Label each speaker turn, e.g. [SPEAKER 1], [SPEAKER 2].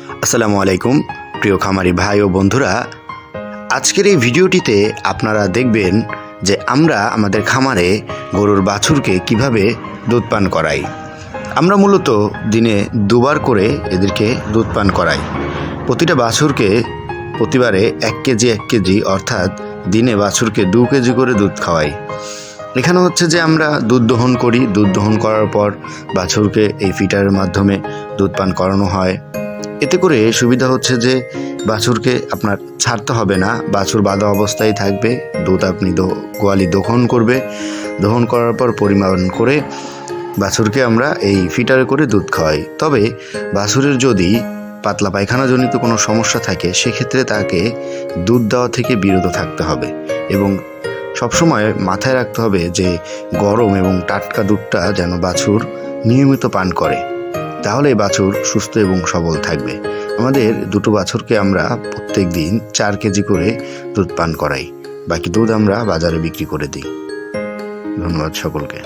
[SPEAKER 1] আসসালামু আলাইকুম প্রিয় খামারি ভাই ও বন্ধুরা, আজকের এই ভিডিওটিতে আপনারা দেখবেন যে আমরা আমাদের খামারে গরুর বাছুরকে কিভাবে দুধ পান করাই। আমরা মূলত দিনে দুবার করে এদেরকে দুধ পান করাই। প্রতিটা বাছুরকে প্রতিবারে 1 কেজি অর্থাৎ দিনে বাছুরকে 2 কেজি করে দুধ খাওয়াই। এখানে হচ্ছে যে আমরা দুধ দহন করি, দুধ দহন করার পর বাছুরকে এই ফিটারের মাধ্যমে দুধ পান করানো হয়। এতে করে সুবিধা হচ্ছে যে বাছুরকে আপনার ছাড়তে হবে না, বাছুর বাঁধা অবস্থায় থাকবে। দুধ আপনি গোয়ালি দহন করবে, দহন করার পর পরিমাণ করে বাছুরকে আমরা এই ফিটারে করে দুধ খাওয়াই। তবে বাছুরের যদি পাতলা পায়খানাজনিত কোনো সমস্যা থাকে সেক্ষেত্রে তাকে দুধ দেওয়া থেকে বিরত থাকতে হবে এবং সবসময় মাথায় রাখতে হবে যে গরম এবং টাটকা দুধটা যেন বাছুর নিয়মিত পান করে, তাহলে বাছুর সুস্থ এবং সবল থাকবে। আমাদের দুটো বাছুরকে আমরা প্রত্যেক দিন 4 কেজি করে দুধ পান করাই, বাকি দুধ আমরা বাজারে বিক্রি করে দিই। ধন্যবাদ সকলকে।